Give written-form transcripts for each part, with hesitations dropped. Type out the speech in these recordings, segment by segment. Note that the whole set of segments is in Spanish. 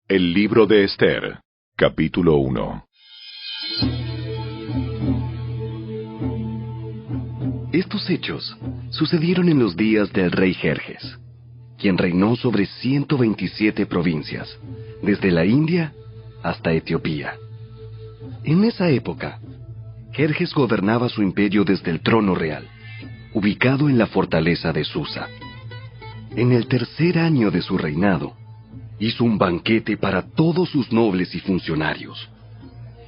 El libro de Esther, capítulo 1. Estos hechos sucedieron en los días del rey Jerjes, quien reinó sobre 127 provincias, desde la India hasta Etiopía. En esa época, Jerjes gobernaba su imperio desde el trono real, ubicado en la fortaleza de Susa. En el tercer año de su reinado, hizo un banquete para todos sus nobles y funcionarios.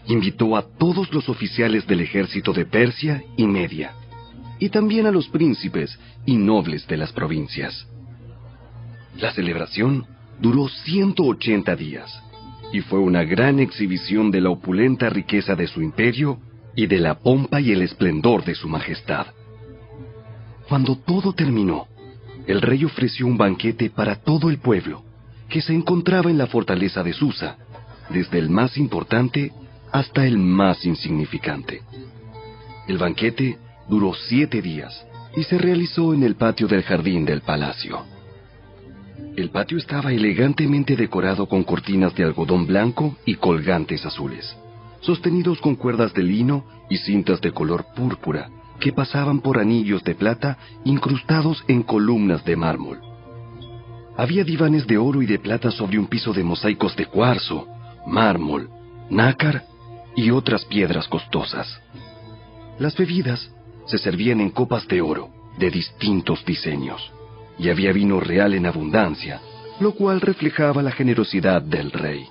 Invitó a todos los oficiales del ejército de Persia y Media, y también a los príncipes y nobles de las provincias. La celebración duró 180 días, y fue una gran exhibición de la opulenta riqueza de su imperio y de la pompa y el esplendor de su majestad. Cuando todo terminó, el rey ofreció un banquete para todo el pueblo, que se encontraba en la fortaleza de Susa, desde el más importante hasta el más insignificante. El banquete duró 7 días y se realizó en el patio del jardín del palacio. El patio estaba elegantemente decorado con cortinas de algodón blanco y colgantes azules, sostenidos con cuerdas de lino y cintas de color púrpura que pasaban por anillos de plata incrustados en columnas de mármol. Había divanes de oro y de plata sobre un piso de mosaicos de cuarzo, mármol, nácar y otras piedras costosas. Las bebidas se servían en copas de oro de distintos diseños, y había vino real en abundancia, lo cual reflejaba la generosidad del rey.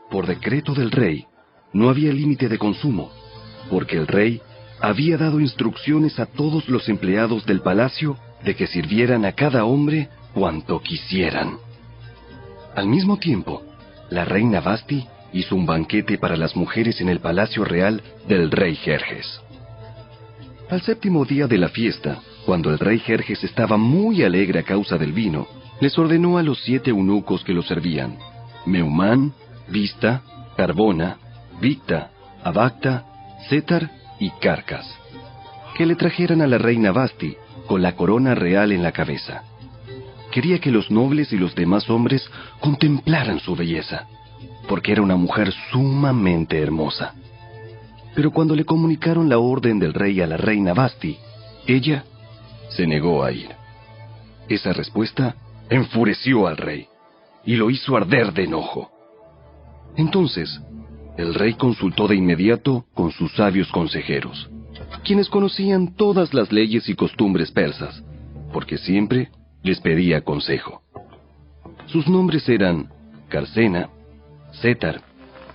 Por decreto del rey, no había límite de consumo, porque el rey había dado instrucciones a todos los empleados del palacio de que sirvieran a cada hombre cuanto quisieran. Al mismo tiempo, la reina Vasti hizo un banquete para las mujeres en el palacio real del rey Jerjes. Al 7º día de la fiesta, cuando el rey Jerjes estaba muy alegre a causa del vino, les ordenó a los 7 eunucos que lo servían, Meumán, Vista, Carbona, Victa, Abacta, Setar y Carcas, que le trajeran a la reina Vasti con la corona real en la cabeza. Quería que los nobles y los demás hombres contemplaran su belleza, porque era una mujer sumamente hermosa. Pero cuando le comunicaron la orden del rey a la reina Vasti, ella se negó a ir. Esa respuesta enfureció al rey y lo hizo arder de enojo. Entonces, el rey consultó de inmediato con sus sabios consejeros, quienes conocían todas las leyes y costumbres persas, porque siempre les pedía consejo. Sus nombres eran Carcena, Setar,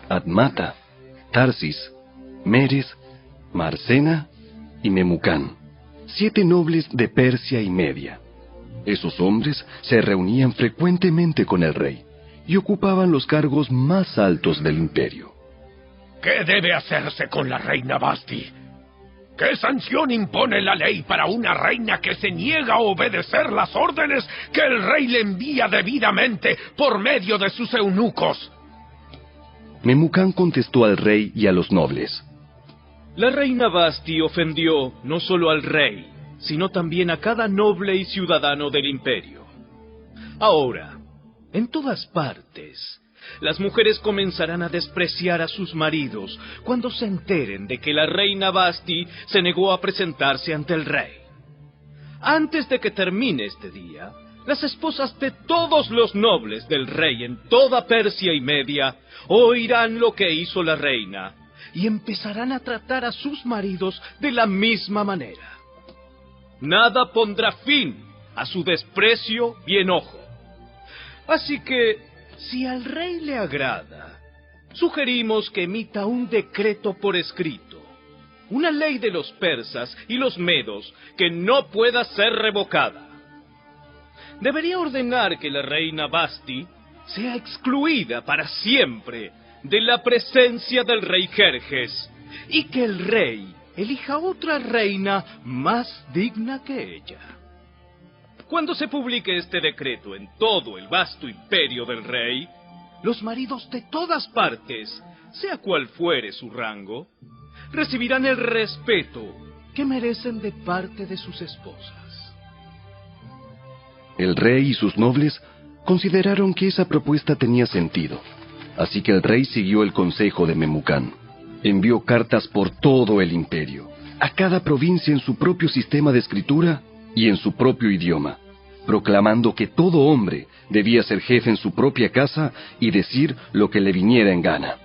Admata, Tarsis, Meres, Marcena y Memucán, 7 nobles de Persia y Media. Esos hombres se reunían frecuentemente con el rey y ocupaban los cargos más altos del imperio. ¿Qué debe hacerse con la reina Vasti? ¿Qué sanción impone la ley para una reina que se niega a obedecer las órdenes que el rey le envía debidamente por medio de sus eunucos? Memucán contestó al rey y a los nobles: La reina Vasti ofendió no solo al rey, sino también a cada noble y ciudadano del imperio. Ahora, en todas partes, las mujeres comenzarán a despreciar a sus maridos cuando se enteren de que la reina Vasti se negó a presentarse ante el rey. Antes de que termine este día, las esposas de todos los nobles del rey en toda Persia y Media oirán lo que hizo la reina y empezarán a tratar a sus maridos de la misma manera. Nada pondrá fin a su desprecio y enojo. Así que, si al rey le agrada, sugerimos que emita un decreto por escrito, una ley de los persas y los medos que no pueda ser revocada. Debería ordenar que la reina Vasti sea excluida para siempre de la presencia del rey Jerjes y que el rey elija otra reina más digna que ella. Cuando se publique este decreto en todo el vasto imperio del rey, los maridos de todas partes, sea cual fuere su rango, recibirán el respeto que merecen de parte de sus esposas. El rey y sus nobles Consideraron que esa propuesta tenía sentido, así que el rey siguió el consejo de Memucán. Envió cartas por todo el imperio, a cada provincia en su propio sistema de escritura y en su propio idioma, proclamando que todo hombre debía ser jefe en su propia casa y decir lo que le viniera en gana.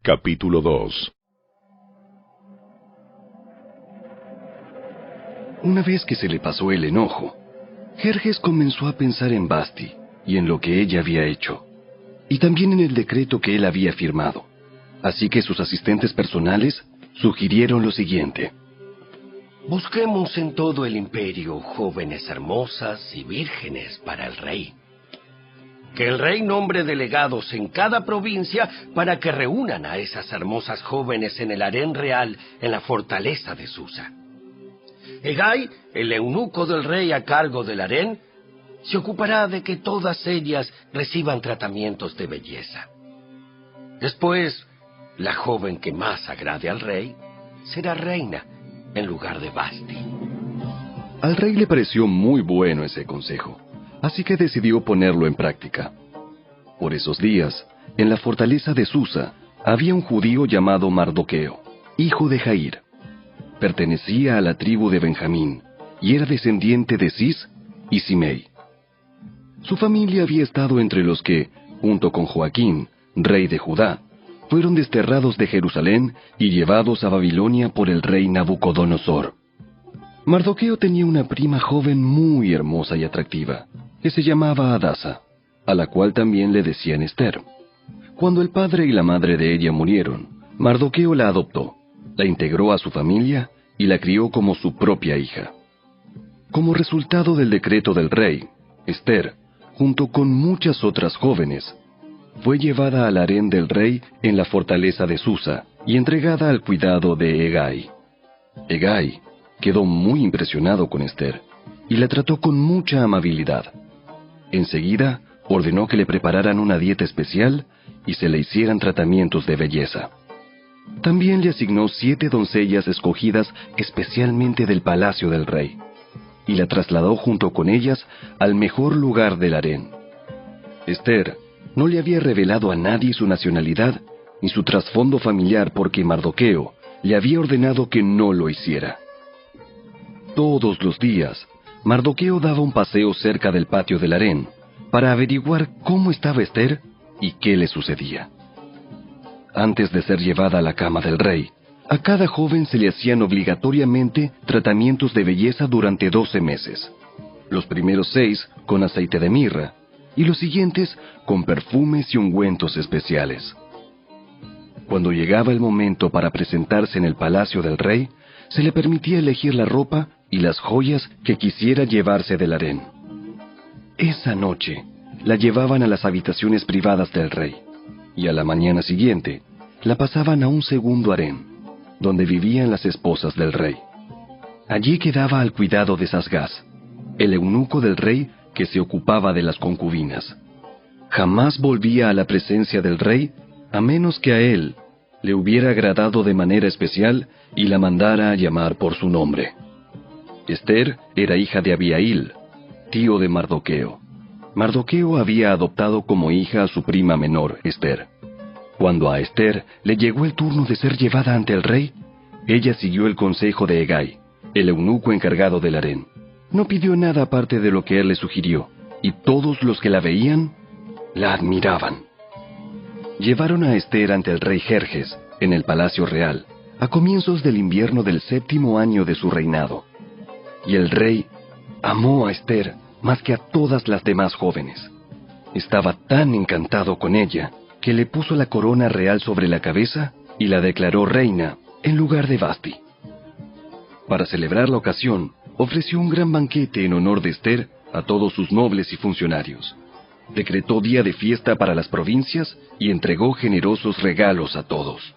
Capítulo 2. Una vez que se le pasó el enojo, Jerjes comenzó a pensar en Vasti y en lo que ella había hecho, y también en el decreto que él había firmado. Así que sus asistentes personales sugirieron lo siguiente: busquemos en todo el imperio jóvenes hermosas y vírgenes para el rey. Que el rey nombre delegados en cada provincia para que reúnan a esas hermosas jóvenes en el harén real en la fortaleza de Susa. Hegai, el eunuco del rey a cargo del harén, se ocupará de que todas ellas reciban tratamientos de belleza. Después, la joven que más agrade al rey será reina en lugar de Vasti. Al rey le pareció muy bueno ese consejo, así que decidió ponerlo en práctica. Por esos días, en la fortaleza de Susa, había un judío llamado Mardoqueo, hijo de Jair. Pertenecía a la tribu de Benjamín, y era descendiente de Cis y Simei. Su familia había estado entre los que, junto con Joaquín, rey de Judá, fueron desterrados de Jerusalén y llevados a Babilonia por el rey Nabucodonosor. Mardoqueo tenía una prima joven muy hermosa y atractiva, que se llamaba Hadasa, a la cual también le decían Ester. Cuando el padre y la madre de ella murieron, Mardoqueo la adoptó, la integró a su familia y la crió como su propia hija. Como resultado del decreto del rey, Ester, junto con muchas otras jóvenes, fue llevada al harén del rey en la fortaleza de Susa y entregada al cuidado de Hegai. Hegai quedó muy impresionado con Ester y la trató con mucha amabilidad. Enseguida ordenó que le prepararan una dieta especial y se le hicieran tratamientos de belleza. También le asignó 7 doncellas escogidas especialmente del palacio del rey, y la trasladó junto con ellas al mejor lugar del harén. Ester no le había revelado a nadie su nacionalidad ni su trasfondo familiar porque Mardoqueo le había ordenado que no lo hiciera. Todos los días, Mardoqueo daba un paseo cerca del patio del harén para averiguar cómo estaba Ester y qué le sucedía. Antes de ser llevada a la cama del rey, a cada joven se le hacían obligatoriamente tratamientos de belleza durante 12 meses. Los primeros 6 con aceite de mirra y los siguientes con perfumes y ungüentos especiales. Cuando llegaba el momento para presentarse en el palacio del rey, se le permitía elegir la ropa y las joyas que quisiera llevarse del harén. Esa noche la llevaban a las habitaciones privadas del rey, y a la mañana siguiente la pasaban a un segundo harén, donde vivían las esposas del rey. Allí quedaba al cuidado de Sasgás, el eunuco del rey que se ocupaba de las concubinas. Jamás volvía a la presencia del rey a menos que a él le hubiera agradado de manera especial y la mandara a llamar por su nombre. Ester era hija de Abihail, tío de Mardoqueo. Mardoqueo había adoptado como hija a su prima menor, Ester. Cuando a Ester le llegó el turno de ser llevada ante el rey, ella siguió el consejo de Hegai, el eunuco encargado del harén. No pidió nada aparte de lo que él le sugirió, y todos los que la veían, la admiraban. Llevaron a Ester ante el rey Jerjes, en el palacio real, a comienzos del invierno del 7º año de su reinado. Y el rey amó a Ester más que a todas las demás jóvenes. Estaba tan encantado con ella, que le puso la corona real sobre la cabeza y la declaró reina en lugar de Vasti. Para celebrar la ocasión, ofreció un gran banquete en honor de Ester a todos sus nobles y funcionarios. Decretó día de fiesta para las provincias y entregó generosos regalos a todos.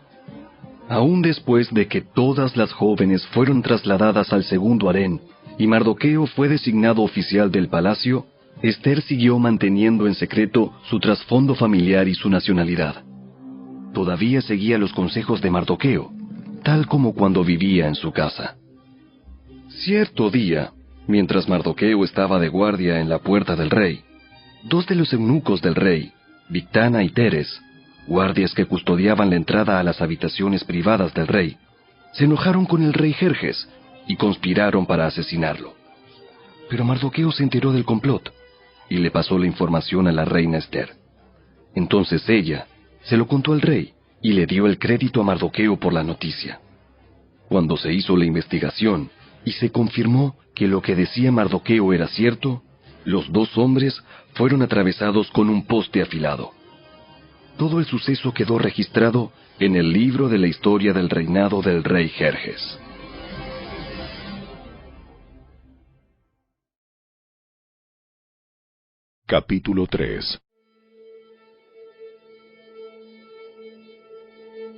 Aún después de que todas las jóvenes fueron trasladadas al segundo harén y Mardoqueo fue designado oficial del palacio, Ester siguió manteniendo en secreto su trasfondo familiar y su nacionalidad. Todavía seguía los consejos de Mardoqueo, tal como cuando vivía en su casa. Cierto día, mientras Mardoqueo estaba de guardia en la puerta del rey, dos de los eunucos del rey, Bigtana y Teres, guardias que custodiaban la entrada a las habitaciones privadas del rey, se enojaron con el rey Jerjes y conspiraron para asesinarlo. Pero Mardoqueo se enteró del complot y le pasó la información a la reina Ester. Entonces ella se lo contó al rey y le dio el crédito a Mardoqueo por la noticia. Cuando se hizo la investigación y se confirmó que lo que decía Mardoqueo era cierto, los dos hombres fueron atravesados con un poste afilado. Todo el suceso quedó registrado en el libro de la historia del reinado del rey Jerjes. Capítulo 3.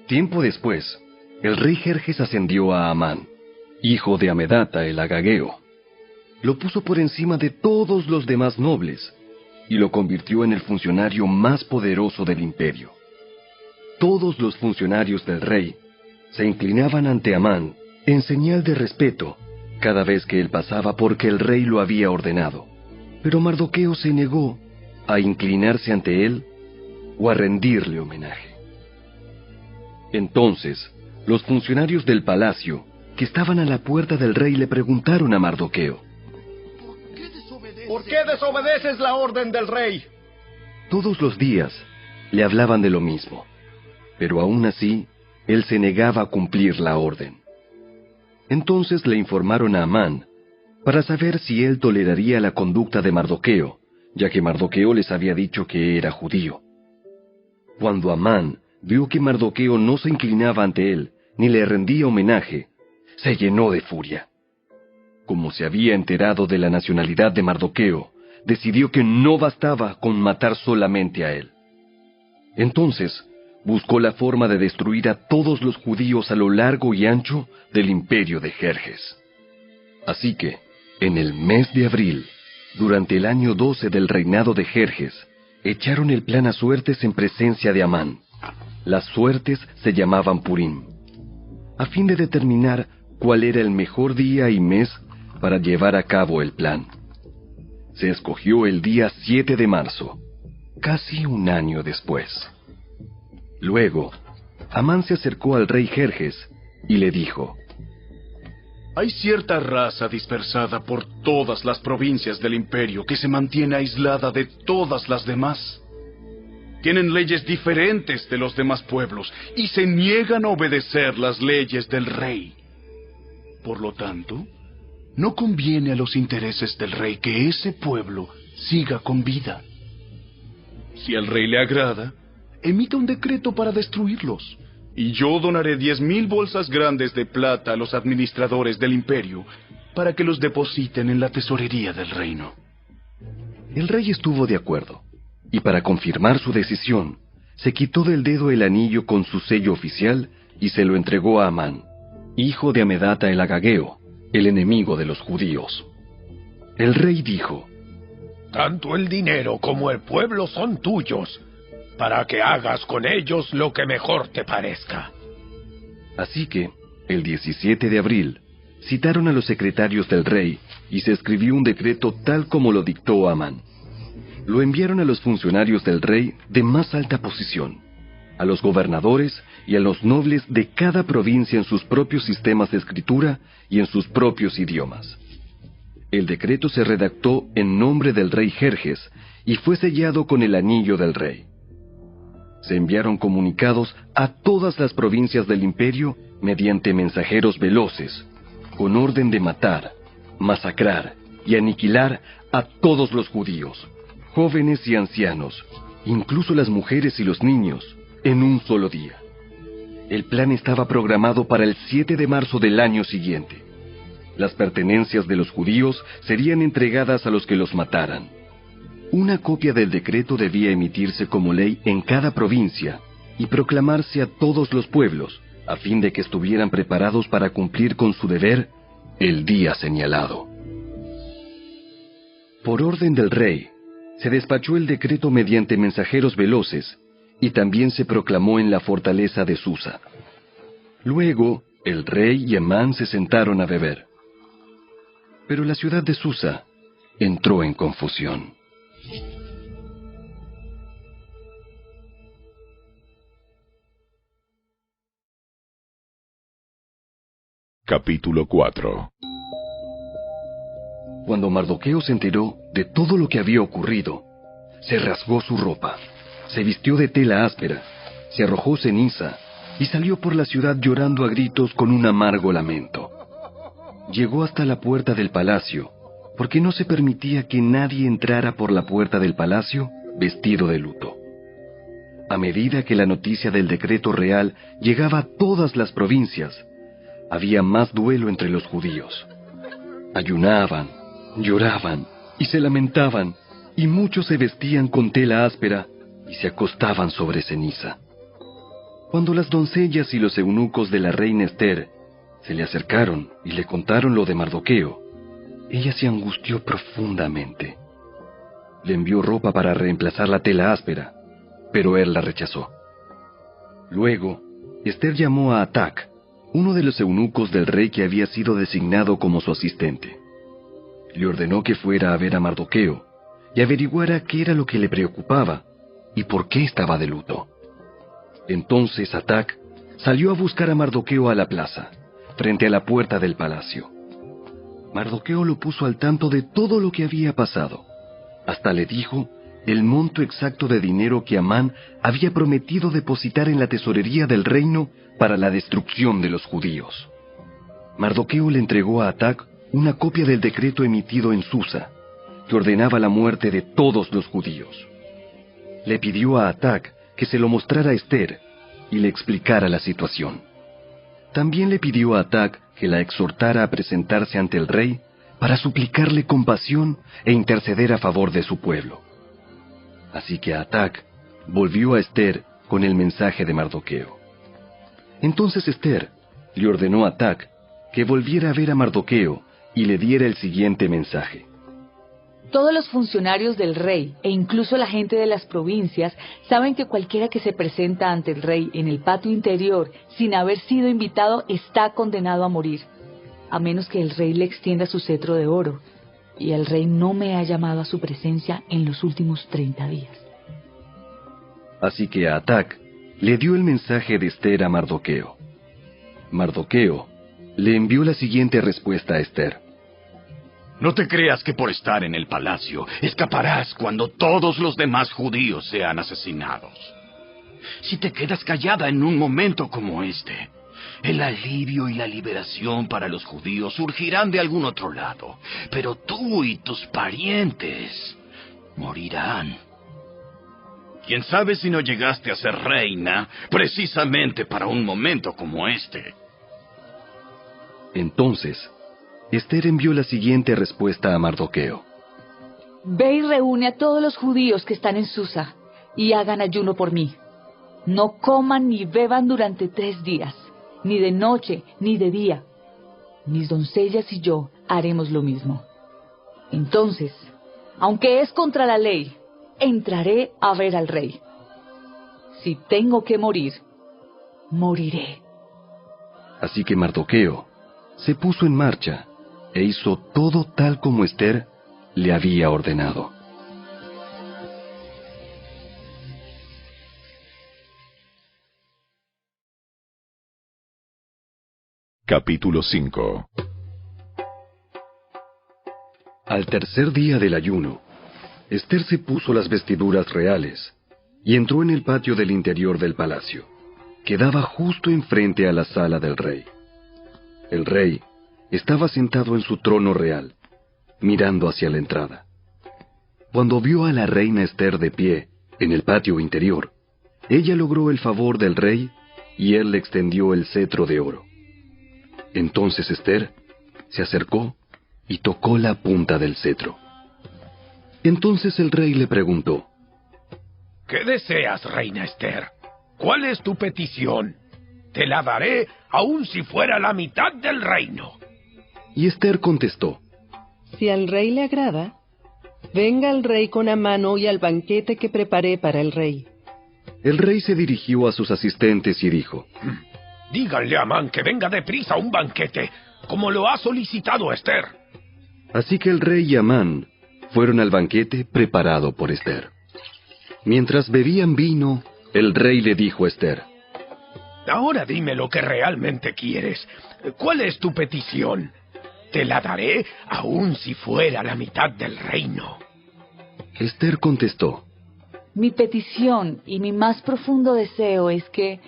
Tiempo después, el rey Jerjes ascendió a Amán, hijo de Amedata el agageo. Lo puso por encima de todos los demás nobles y lo convirtió en el funcionario más poderoso del imperio. Todos los funcionarios del rey se inclinaban ante Amán en señal de respeto cada vez que él pasaba porque el rey lo había ordenado. Pero Mardoqueo se negó a inclinarse ante él o a rendirle homenaje. Entonces, los funcionarios del palacio, que estaban a la puerta del rey, le preguntaron a Mardoqueo: ¿Por qué desobedeces la orden del rey? Todos los días le hablaban de lo mismo, pero aún así, él se negaba a cumplir la orden. Entonces le informaron a Amán para saber si él toleraría la conducta de Mardoqueo, ya que Mardoqueo les había dicho que era judío. Cuando Amán vio que Mardoqueo no se inclinaba ante él, ni le rendía homenaje, se llenó de furia. Como se había enterado de la nacionalidad de Mardoqueo, decidió que no bastaba con matar solamente a él. Entonces, buscó la forma de destruir a todos los judíos a lo largo y ancho del imperio de Jerjes. Así que, en el mes de abril, durante el año 12 del reinado de Jerjes, echaron el plan a suertes en presencia de Amán. Las suertes se llamaban Purim, a fin de determinar cuál era el mejor día y mes para llevar a cabo el plan. Se escogió el día 7 de marzo, casi un año después. Luego, Amán se acercó al rey Jerjes y le dijo: Hay cierta raza dispersada por todas las provincias del imperio que se mantiene aislada de todas las demás. Tienen leyes diferentes de los demás pueblos y se niegan a obedecer las leyes del rey. Por lo tanto, no conviene a los intereses del rey que ese pueblo siga con vida. Si al rey le agrada, emita un decreto para destruirlos, y yo donaré 10,000 bolsas grandes de plata a los administradores del imperio para que los depositen en la tesorería del reino. El rey estuvo de acuerdo, y para confirmar su decisión, se quitó del dedo el anillo con su sello oficial y se lo entregó a Amán, hijo de Amedata el agageo, el enemigo de los judíos. El rey dijo: Tanto el dinero como el pueblo son tuyos, para que hagas con ellos lo que mejor te parezca. Así que, el 17 de abril, citaron a los secretarios del rey y se escribió un decreto tal como lo dictó Amán. Lo enviaron a los funcionarios del rey de más alta posición, a los gobernadores y a los nobles de cada provincia en sus propios sistemas de escritura y en sus propios idiomas. El decreto se redactó en nombre del rey Jerjes y fue sellado con el anillo del rey. Se enviaron comunicados a todas las provincias del imperio mediante mensajeros veloces, con orden de matar, masacrar y aniquilar a todos los judíos, jóvenes y ancianos, incluso las mujeres y los niños, en un solo día. El plan estaba programado para el 7 de marzo del año siguiente. Las pertenencias de los judíos serían entregadas a los que los mataran. Una copia del decreto debía emitirse como ley en cada provincia y proclamarse a todos los pueblos, a fin de que estuvieran preparados para cumplir con su deber el día señalado. Por orden del rey, se despachó el decreto mediante mensajeros veloces y también se proclamó en la fortaleza de Susa. Luego, El rey y Amán se sentaron a beber. Pero la ciudad de Susa entró en confusión. Capítulo 4. Cuando Mardoqueo se enteró de todo lo que había ocurrido, se rasgó su ropa, se vistió de tela áspera, se arrojó ceniza y salió por la ciudad llorando a gritos con un amargo lamento. Llegó hasta la puerta del palacio, porque no se permitía que nadie entrara por la puerta del palacio vestido de luto. A medida que la noticia del decreto real llegaba a todas las provincias, había más duelo entre los judíos. Ayunaban, lloraban y se lamentaban, y muchos se vestían con tela áspera y se acostaban sobre ceniza. Cuando las doncellas y los eunucos de la reina Ester se le acercaron y le contaron lo de Mardoqueo, ella se angustió profundamente. Le envió ropa para reemplazar la tela áspera, pero él la rechazó. Luego, Ester llamó a Atac, uno de los eunucos del rey que había sido designado como su asistente. Le ordenó que fuera a ver a Mardoqueo y averiguara qué era lo que le preocupaba y por qué estaba de luto. Entonces Atac salió a buscar a Mardoqueo a la plaza, frente a la puerta del palacio. Mardoqueo lo puso al tanto de todo lo que había pasado. Hasta le dijo el monto exacto de dinero que Amán había prometido depositar en la tesorería del reino para la destrucción de los judíos. Mardoqueo le entregó a Atac una copia del decreto emitido en Susa, que ordenaba la muerte de todos los judíos. Le pidió a Atac que se lo mostrara a Ester y le explicara la situación. También le pidió a Atac que la exhortara a presentarse ante el rey para suplicarle compasión e interceder a favor de su pueblo. Así que Atac volvió a Ester con el mensaje de Mardoqueo. Entonces Ester le ordenó a Atac que volviera a ver a Mardoqueo y le diera el siguiente mensaje. Todos los funcionarios del rey e incluso la gente de las provincias saben que cualquiera que se presenta ante el rey en el patio interior sin haber sido invitado está condenado a morir, a menos que el rey le extienda su cetro de oro, y el rey no me ha llamado a su presencia en los últimos 30 días. Así que Atac le dio el mensaje de Ester a Mardoqueo. Mardoqueo le envió la siguiente respuesta a Ester. No te creas que por estar en el palacio escaparás cuando todos los demás judíos sean asesinados. Si te quedas callada en un momento como este, el alivio y la liberación para los judíos surgirán de algún otro lado, pero tú y tus parientes morirán. ¿Quién sabe si no llegaste a ser reina precisamente para un momento como este? Entonces, Ester envió la siguiente respuesta a Mardoqueo. Ve y reúne a todos los judíos que están en Susa y hagan ayuno por mí. No coman ni beban durante 3 días, ni de noche ni de día. Mis doncellas y yo haremos lo mismo. Entonces, aunque es contra la ley, entraré a ver al rey. Si tengo que morir, moriré. Así que Mardoqueo se puso en marcha e hizo todo tal como Ester le había ordenado. Capítulo 5. Al tercer día del ayuno, Ester se puso las vestiduras reales y entró en el patio del interior del palacio, que daba justo enfrente a la sala del rey. El rey estaba sentado en su trono real, mirando hacia la entrada. Cuando vio a la reina Ester de pie en el patio interior, ella logró el favor del rey y él le extendió el cetro de oro. Entonces Ester se acercó y tocó la punta del cetro. Entonces el rey le preguntó: ¿Qué deseas, reina Ester? ¿Cuál es tu petición? Te la daré aun si fuera la mitad del reino. Y Ester contestó: Si al rey le agrada, venga el rey con Amán hoy al banquete que preparé para el rey. El rey se dirigió a sus asistentes y dijo: Díganle a Amán que venga deprisa a un banquete, como lo ha solicitado Esther. Así que el rey y Amán fueron al banquete preparado por Esther. Mientras bebían vino, el rey le dijo a Esther: Ahora dime lo que realmente quieres. ¿Cuál es tu petición? Te la daré aun si fuera la mitad del reino. Esther contestó: Mi petición y mi más profundo deseo es que,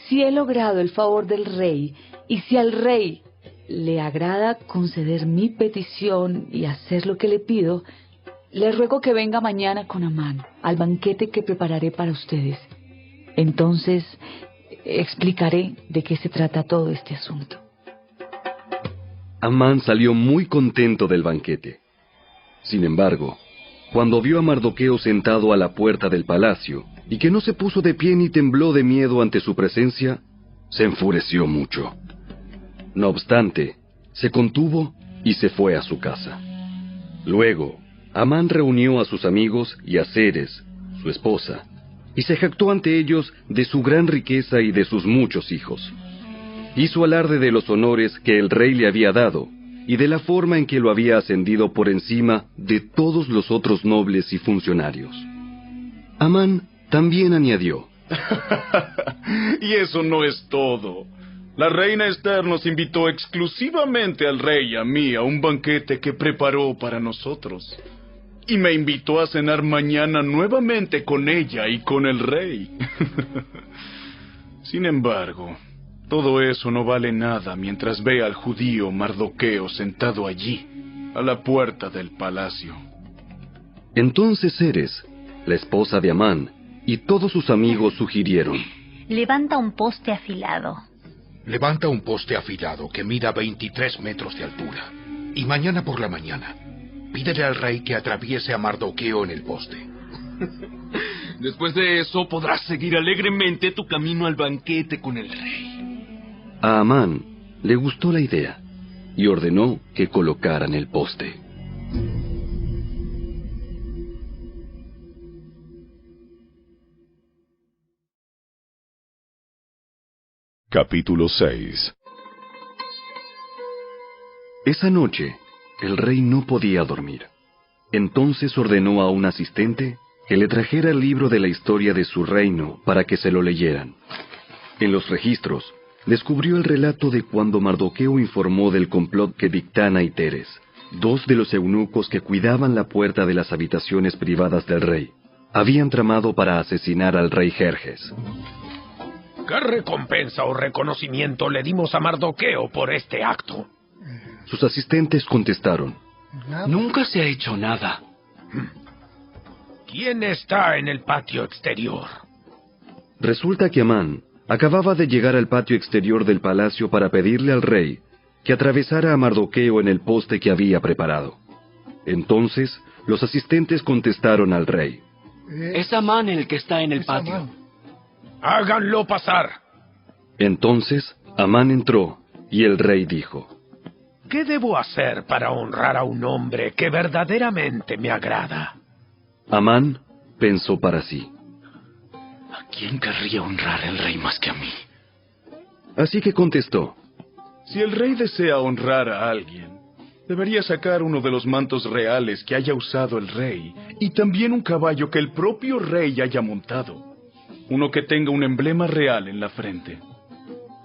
si he logrado el favor del rey, y si al rey le agrada conceder mi petición y hacer lo que le pido, le ruego que venga mañana con Amán al banquete que prepararé para ustedes. Entonces explicaré de qué se trata todo este asunto. Amán salió muy contento del banquete. Sin embargo, cuando vio a Mardoqueo sentado a la puerta del palacio, y que no se puso de pie ni tembló de miedo ante su presencia, se enfureció mucho. No obstante, se contuvo y se fue a su casa. Luego, Amán reunió a sus amigos y a Ceres, su esposa, y se jactó ante ellos de su gran riqueza y de sus muchos hijos. Hizo alarde de los honores que el rey le había dado, y de la forma en que lo había ascendido por encima de todos los otros nobles y funcionarios. Amán también añadió: Y eso no es todo. La reina Esther nos invitó exclusivamente al rey y a mí a un banquete que preparó para nosotros. Y me invitó a cenar mañana nuevamente con ella y con el rey. Sin embargo, todo eso no vale nada mientras ve al judío Mardoqueo sentado allí, a la puerta del palacio. Entonces Ceres, la esposa de Amán, y todos sus amigos sugirieron: Levanta un poste afilado. Levanta un poste afilado que mida 23 metros de altura. Y mañana por la mañana, pídele al rey que atraviese a Mardoqueo en el poste. Después de eso podrás seguir alegremente tu camino al banquete con el rey. A Amán le gustó la idea y ordenó que colocaran el poste. Capítulo 6. Esa noche, el rey no podía dormir. Entonces ordenó a un asistente que le trajera el libro de la historia de su reino para que se lo leyeran. En los registros, descubrió el relato de cuando Mardoqueo informó del complot que Bigtana y Teres, dos de los eunucos que cuidaban la puerta de las habitaciones privadas del rey, habían tramado para asesinar al rey Jerjes. ¿Qué recompensa o reconocimiento le dimos a Mardoqueo por este acto? Sus asistentes contestaron: Nunca se ha hecho nada. ¿Quién está en el patio exterior? Resulta que Amán acababa de llegar al patio exterior del palacio para pedirle al rey que atravesara a Mardoqueo en el poste que había preparado. Entonces, los asistentes contestaron al rey: Es Amán el que está en el patio. ¡Háganlo pasar! Entonces, Amán entró, y el rey dijo: ¿Qué debo hacer para honrar a un hombre que verdaderamente me agrada? Amán pensó para sí: ¿A quién querría honrar el rey más que a mí? Así que contestó: Si el rey desea honrar a alguien, debería sacar uno de los mantos reales que haya usado el rey, y también un caballo que el propio rey haya montado. Uno que tenga un emblema real en la frente.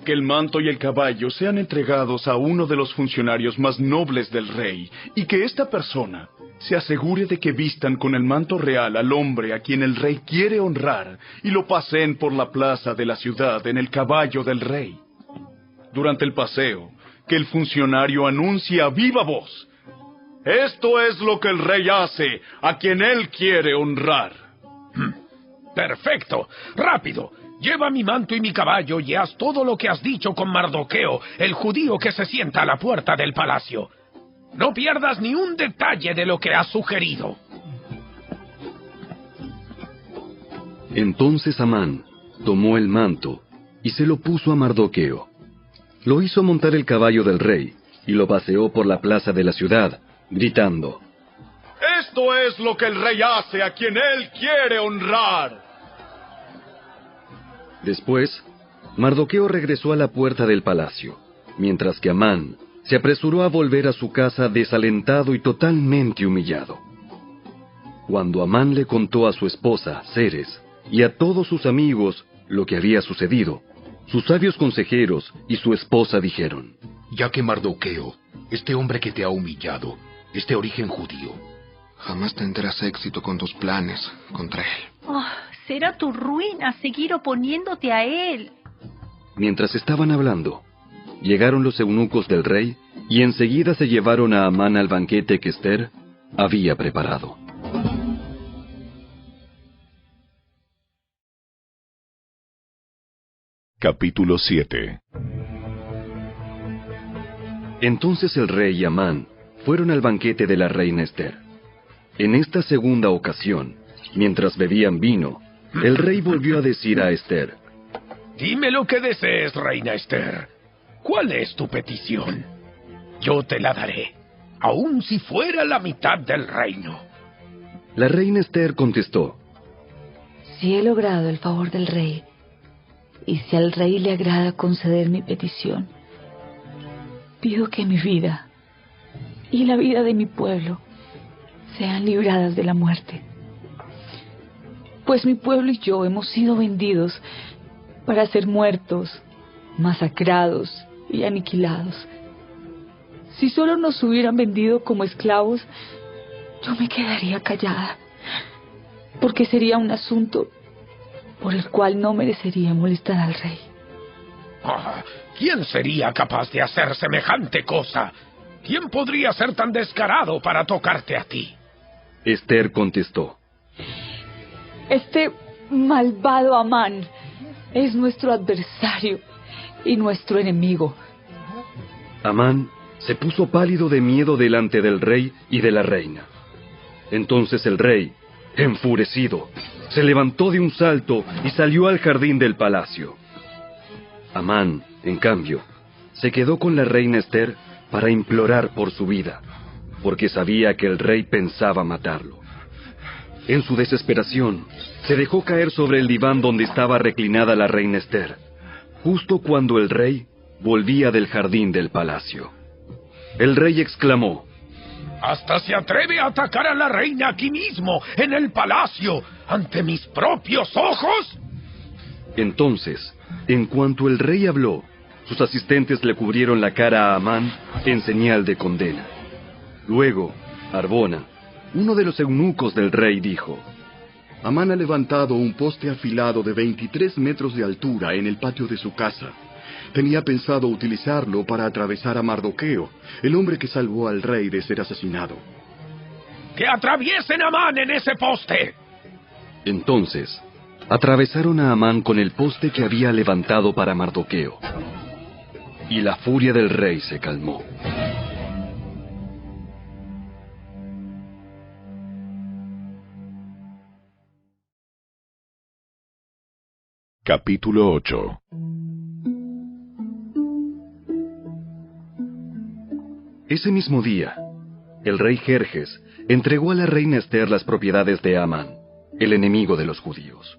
Que el manto y el caballo sean entregados a uno de los funcionarios más nobles del rey, y que esta persona se asegure de que vistan con el manto real al hombre a quien el rey quiere honrar, y lo paseen por la plaza de la ciudad en el caballo del rey. Durante el paseo, que el funcionario anuncie a viva voz: esto es lo que el rey hace a quien él quiere honrar. ¡Perfecto! ¡Rápido! Lleva mi manto y mi caballo y haz todo lo que has dicho con Mardoqueo, el judío que se sienta a la puerta del palacio. No pierdas ni un detalle de lo que has sugerido. Entonces Amán tomó el manto y se lo puso a Mardoqueo. Lo hizo montar el caballo del rey y lo paseó por la plaza de la ciudad, gritando: Esto es lo que el rey hace a quien él quiere honrar. Después, Mardoqueo regresó a la puerta del palacio, mientras que Amán se apresuró a volver a su casa desalentado y totalmente humillado. Cuando Amán le contó a su esposa, Ceres, y a todos sus amigos lo que había sucedido, sus sabios consejeros y su esposa dijeron: Ya que Mardoqueo, este hombre que te ha humillado, es de origen judío, jamás tendrás éxito con tus planes contra él. Oh, será tu ruina seguir oponiéndote a él. Mientras estaban hablando, llegaron los eunucos del rey y enseguida se llevaron a Amán al banquete que Ester había preparado. Capítulo 7. Entonces el rey y Amán fueron al banquete de la reina Ester. En esta segunda ocasión, mientras bebían vino, el rey volvió a decir a Ester: Dime lo que desees, reina Ester. ¿Cuál es tu petición? Yo te la daré, aun si fuera la mitad del reino. La reina Ester contestó: Si he logrado el favor del rey, y si al rey le agrada conceder mi petición, pido que mi vida y la vida de mi pueblo sean libradas de la muerte. Pues mi pueblo y yo hemos sido vendidos para ser muertos, masacrados y aniquilados. Si solo nos hubieran vendido como esclavos, yo me quedaría callada, porque sería un asunto por el cual no merecería molestar al rey. ¿Quién sería capaz de hacer semejante cosa? ¿Quién podría ser tan descarado para tocarte a ti? Ester contestó: Este malvado Amán es nuestro adversario y nuestro enemigo. Amán se puso pálido de miedo delante del rey y de la reina. Entonces el rey, enfurecido, se levantó de un salto y salió al jardín del palacio. Amán, en cambio, se quedó con la reina Ester para implorar por su vida, porque sabía que el rey pensaba matarlo. En su desesperación, se dejó caer sobre el diván donde estaba reclinada la reina Ester, justo cuando el rey volvía del jardín del palacio. El rey exclamó: ¡Hasta se atreve a atacar a la reina aquí mismo, en el palacio, ante mis propios ojos! Entonces, en cuanto el rey habló, sus asistentes le cubrieron la cara a Amán en señal de condena. Luego, Arbona, uno de los eunucos del rey, dijo: Amán ha levantado un poste afilado de 23 metros de altura en el patio de su casa. Tenía pensado utilizarlo para atravesar a Mardoqueo, el hombre que salvó al rey de ser asesinado. ¡Que atraviesen a Amán en ese poste! Entonces, atravesaron a Amán con el poste que había levantado para Mardoqueo. Y la furia del rey se calmó. Capítulo 8. Ese mismo día, el rey Jerjes entregó a la reina Ester las propiedades de Amán, el enemigo de los judíos.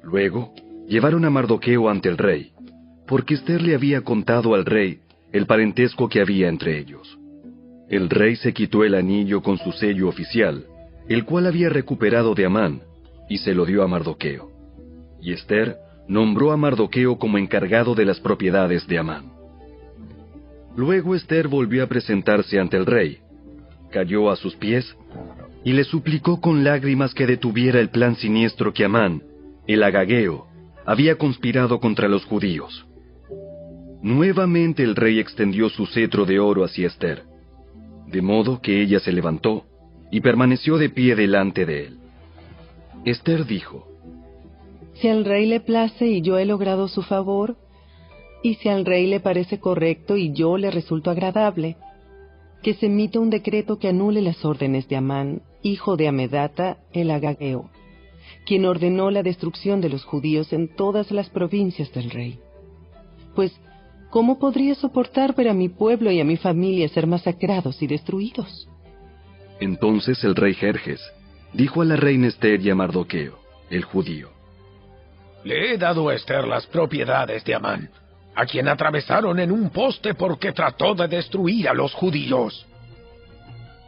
Luego, llevaron a Mardoqueo ante el rey, porque Ester le había contado al rey el parentesco que había entre ellos. El rey se quitó el anillo con su sello oficial, el cual había recuperado de Amán, y se lo dio a Mardoqueo. Y Ester nombró a Mardoqueo como encargado de las propiedades de Amán. Luego Ester volvió a presentarse ante el rey, cayó a sus pies y le suplicó con lágrimas que detuviera el plan siniestro que Amán, el agageo, había conspirado contra los judíos. Nuevamente el rey extendió su cetro de oro hacia Ester, de modo que ella se levantó y permaneció de pie delante de él. Ester dijo: Si al rey le place y yo he logrado su favor, y si al rey le parece correcto y yo le resulto agradable, que se emita un decreto que anule las órdenes de Amán, hijo de Amedata, el agageo, quien ordenó la destrucción de los judíos en todas las provincias del rey. Pues, ¿cómo podría soportar ver a mi pueblo y a mi familia ser masacrados y destruidos? Entonces el rey Jerjes dijo a la reina Ester y a Mardoqueo, el judío: Le he dado a Esther las propiedades de Amán, a quien atravesaron en un poste porque trató de destruir a los judíos.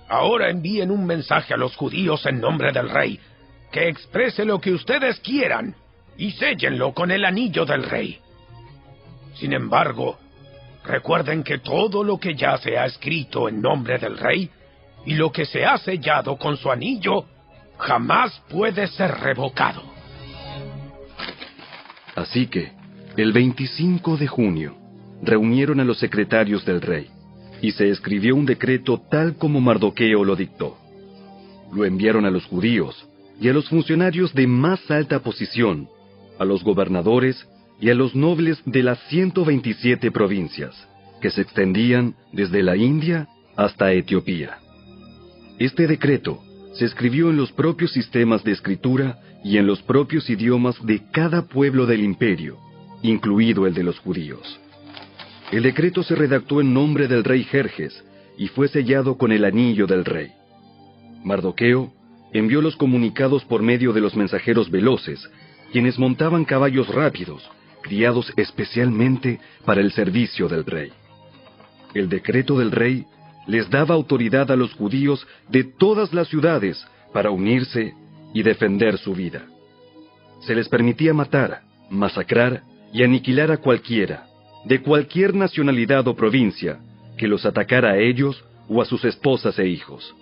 Ahora envíen un mensaje a los judíos en nombre del rey, que exprese lo que ustedes quieran, y séllenlo con el anillo del rey. Sin embargo, recuerden que todo lo que ya se ha escrito en nombre del rey, y lo que se ha sellado con su anillo, jamás puede ser revocado. Así que, el 25 de junio, reunieron a los secretarios del rey, y se escribió un decreto tal como Mardoqueo lo dictó. Lo enviaron a los judíos y a los funcionarios de más alta posición, a los gobernadores y a los nobles de las 127 provincias, que se extendían desde la India hasta Etiopía. Este decreto se escribió en los propios sistemas de escritura y en los propios idiomas de cada pueblo del imperio, incluido el de los judíos. El decreto se redactó en nombre del rey Jerjes y fue sellado con el anillo del rey. Mardoqueo envió los comunicados por medio de los mensajeros veloces, quienes montaban caballos rápidos, criados especialmente para el servicio del rey. El decreto del rey les daba autoridad a los judíos de todas las ciudades para unirse y defender su vida. Se les permitía matar, masacrar y aniquilar a cualquiera, de cualquier nacionalidad o provincia, que los atacara a ellos o a sus esposas e hijos.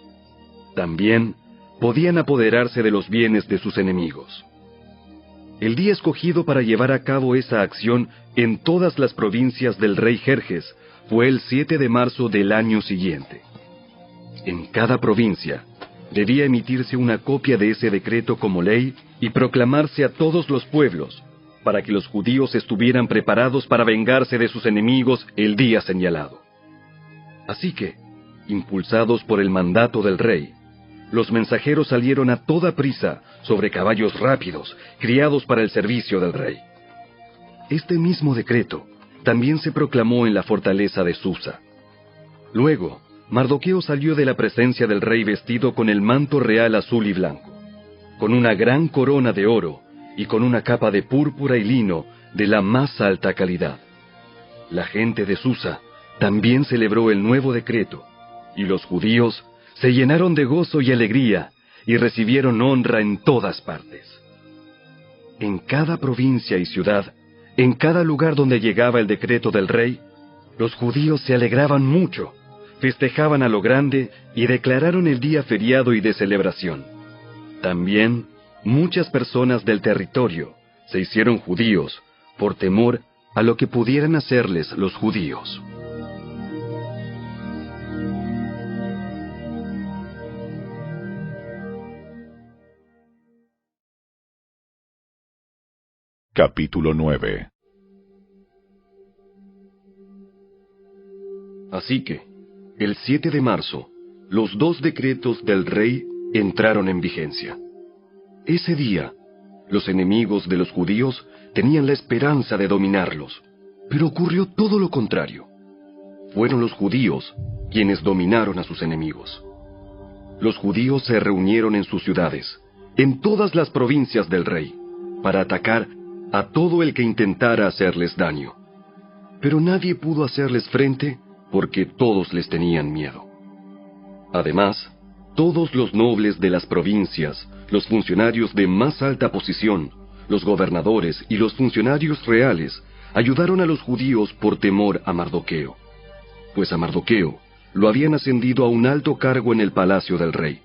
También podían apoderarse de los bienes de sus enemigos. El día escogido para llevar a cabo esa acción en todas las provincias del rey Jerjes fue el 7 de marzo del año siguiente. En cada provincia debía emitirse una copia de ese decreto como ley y proclamarse a todos los pueblos, para que los judíos estuvieran preparados para vengarse de sus enemigos el día señalado. Así que, impulsados por el mandato del rey, los mensajeros salieron a toda prisa sobre caballos rápidos, criados para el servicio del rey. Este mismo decreto también se proclamó en la fortaleza de Susa. Luego, Mardoqueo salió de la presencia del rey vestido con el manto real azul y blanco, con una gran corona de oro y con una capa de púrpura y lino de la más alta calidad. La gente de Susa también celebró el nuevo decreto, y los judíos se llenaron de gozo y alegría y recibieron honra en todas partes. En cada provincia y ciudad, en cada lugar donde llegaba el decreto del rey, los judíos se alegraban mucho, festejaban a lo grande y declararon el día feriado y de celebración. También, muchas personas del territorio se hicieron judíos por temor a lo que pudieran hacerles los judíos. Capítulo 9. Así que, el 7 de marzo, los 2 decretos del rey entraron en vigencia. Ese día, los enemigos de los judíos tenían la esperanza de dominarlos, pero ocurrió todo lo contrario. Fueron los judíos quienes dominaron a sus enemigos. Los judíos se reunieron en sus ciudades, en todas las provincias del rey, para atacar a todo el que intentara hacerles daño. Pero nadie pudo hacerles frente porque todos les tenían miedo. Además, todos los nobles de las provincias, los funcionarios de más alta posición, los gobernadores y los funcionarios reales ayudaron a los judíos por temor a Mardoqueo, pues a Mardoqueo lo habían ascendido a un alto cargo en el palacio del rey,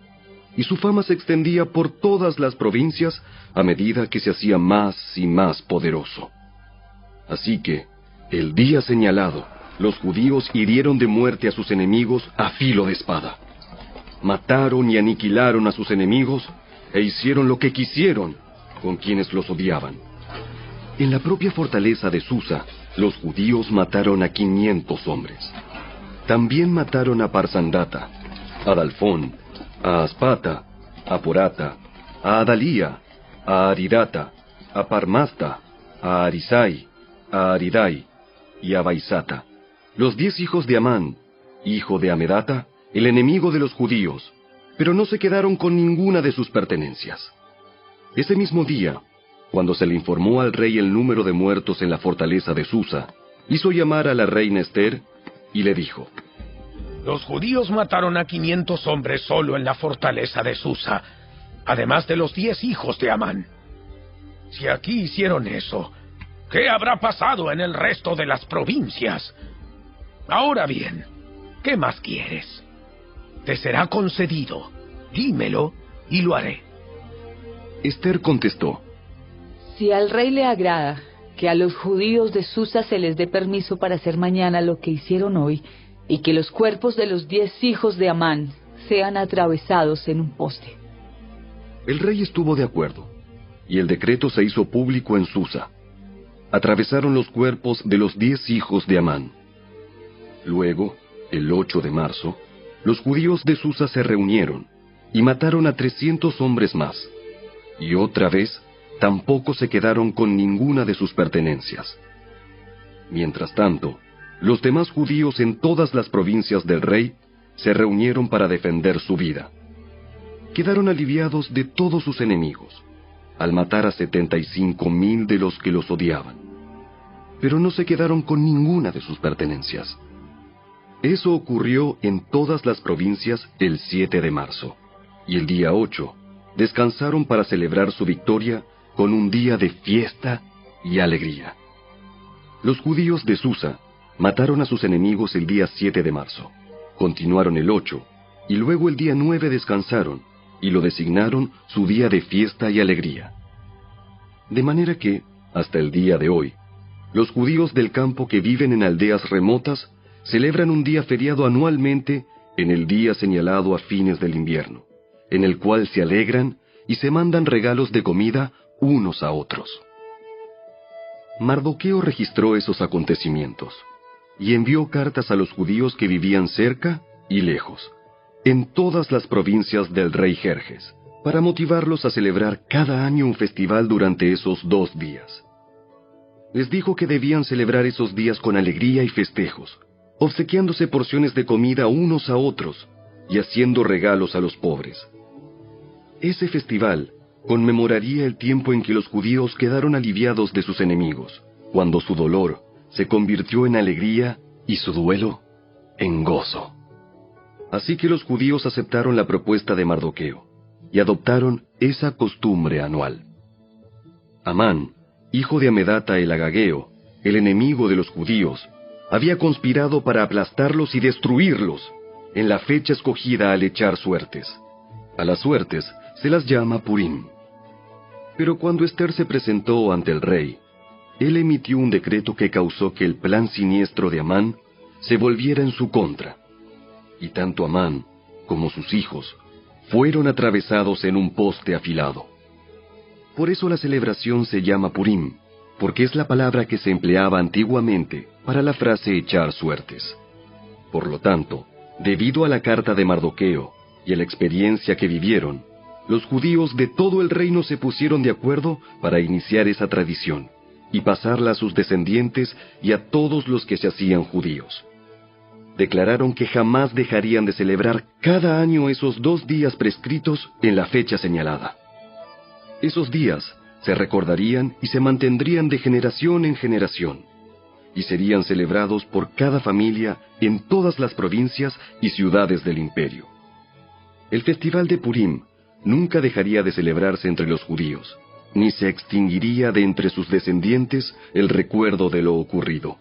y su fama se extendía por todas las provincias a medida que se hacía más y más poderoso. Así que, el día señalado, los judíos hirieron de muerte a sus enemigos a filo de espada. Mataron y aniquilaron a sus enemigos e hicieron lo que quisieron con quienes los odiaban. En la propia fortaleza de Susa, los judíos mataron a 500 hombres. También mataron a Parsandata, a Dalfón, a Aspata, a Porata, a Adalía, a Aridata, a Parmasta, a Arisai, a Aridai y a Baisata, los 10 hijos de Amán, hijo de Amedata, el enemigo de los judíos, pero no se quedaron con ninguna de sus pertenencias. Ese mismo día, cuando se le informó al rey el número de muertos en la fortaleza de Susa, hizo llamar a la reina Ester y le dijo: Los judíos mataron a 500 hombres solo en la fortaleza de Susa, además de los 10 hijos de Amán. Si aquí hicieron eso, ¿qué habrá pasado en el resto de las provincias? Ahora bien, ¿qué más quieres? Te será concedido. Dímelo y lo haré. Ester contestó: Si al rey le agrada que a los judíos de Susa se les dé permiso para hacer mañana lo que hicieron hoy, y que los cuerpos de los 10 hijos de Amán sean atravesados en un poste. El rey estuvo de acuerdo, y el decreto se hizo público en Susa. Atravesaron los cuerpos de los 10 hijos de Amán. Luego, el 8 de marzo, los judíos de Susa se reunieron y mataron a 300 hombres más, y otra vez tampoco se quedaron con ninguna de sus pertenencias. Mientras tanto, los demás judíos en todas las provincias del rey se reunieron para defender su vida. Quedaron aliviados de todos sus enemigos, al matar a 75,000 de los que los odiaban, pero no se quedaron con ninguna de sus pertenencias. Eso ocurrió en todas las provincias el 7 de marzo, y el día 8 descansaron para celebrar su victoria con un día de fiesta y alegría. Los judíos de Susa mataron a sus enemigos el día 7 de marzo, continuaron el 8, y luego el día 9 descansaron, y lo designaron su día de fiesta y alegría. De manera que, hasta el día de hoy, los judíos del campo que viven en aldeas remotas celebran un día feriado anualmente en el día señalado a fines del invierno, en el cual se alegran y se mandan regalos de comida unos a otros. Mardoqueo registró esos acontecimientos y envió cartas a los judíos que vivían cerca y lejos, en todas las provincias del rey Jerjes, para motivarlos a celebrar cada año un festival durante esos 2 días. Les dijo que debían celebrar esos días con alegría y festejos, obsequiándose porciones de comida unos a otros y haciendo regalos a los pobres. Ese festival conmemoraría el tiempo en que los judíos quedaron aliviados de sus enemigos, cuando su dolor se convirtió en alegría y su duelo en gozo. Así que los judíos aceptaron la propuesta de Mardoqueo y adoptaron esa costumbre anual. Amán, hijo de Amedata el Agageo, el enemigo de los judíos, había conspirado para aplastarlos y destruirlos en la fecha escogida al echar suertes. A las suertes se las llama Purim. Pero cuando Ester se presentó ante el rey, él emitió un decreto que causó que el plan siniestro de Amán se volviera en su contra, y tanto Amán como sus hijos fueron atravesados en un poste afilado. Por eso la celebración se llama Purim, porque es la palabra que se empleaba antiguamente para la frase echar suertes. Por lo tanto, debido a la carta de Mardoqueo y a la experiencia que vivieron, los judíos de todo el reino se pusieron de acuerdo para iniciar esa tradición y pasarla a sus descendientes y a todos los que se hacían judíos. Declararon que jamás dejarían de celebrar cada año esos 2 días prescritos en la fecha señalada. Esos días se recordarían y se mantendrían de generación en generación, y serían celebrados por cada familia en todas las provincias y ciudades del imperio. El festival de Purim nunca dejaría de celebrarse entre los judíos, ni se extinguiría de entre sus descendientes el recuerdo de lo ocurrido.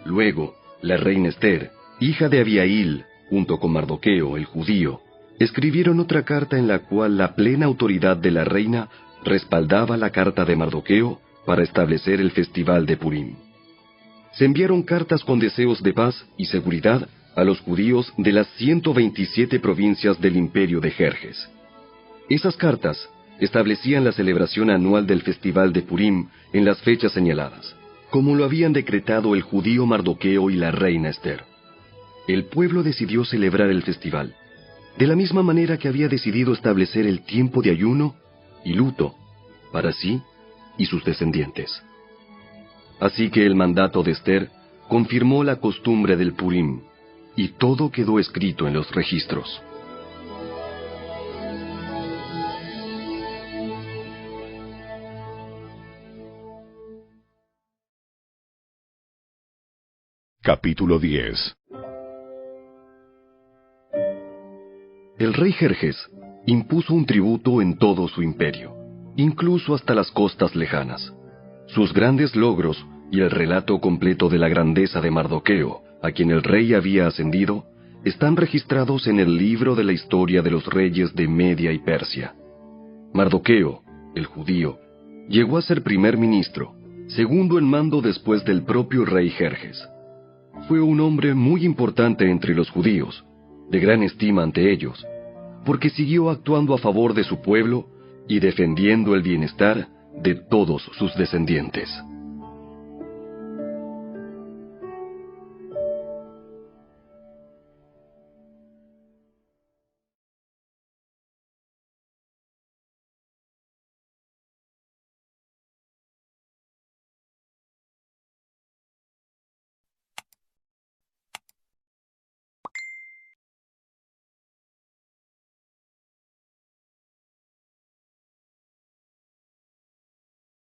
Luego, la reina Ester, hija de Abihail, junto con Mardoqueo, el judío, escribieron otra carta en la cual la plena autoridad de la reina respaldaba la carta de Mardoqueo para establecer el festival de Purim. Se enviaron cartas con deseos de paz y seguridad a los judíos de las 127 provincias del imperio de Jerjes. Esas cartas establecían la celebración anual del festival de Purim en las fechas señaladas, como lo habían decretado el judío Mardoqueo y la reina Ester. El pueblo decidió celebrar el festival, de la misma manera que había decidido establecer el tiempo de ayuno y luto para sí y sus descendientes. Así que el mandato de Ester confirmó la costumbre del Purim, y todo quedó escrito en los registros. Capítulo 10. El rey Jerjes impuso un tributo en todo su imperio, incluso hasta las costas lejanas. Sus grandes logros y el relato completo de la grandeza de Mardoqueo, a quien el rey había ascendido, están registrados en el libro de la historia de los reyes de Media y Persia. Mardoqueo, el judío, llegó a ser primer ministro, segundo en mando después del propio rey Jerjes. Fue un hombre muy importante entre los judíos, de gran estima ante ellos, porque siguió actuando a favor de su pueblo y defendiendo el bienestar de todos sus descendientes.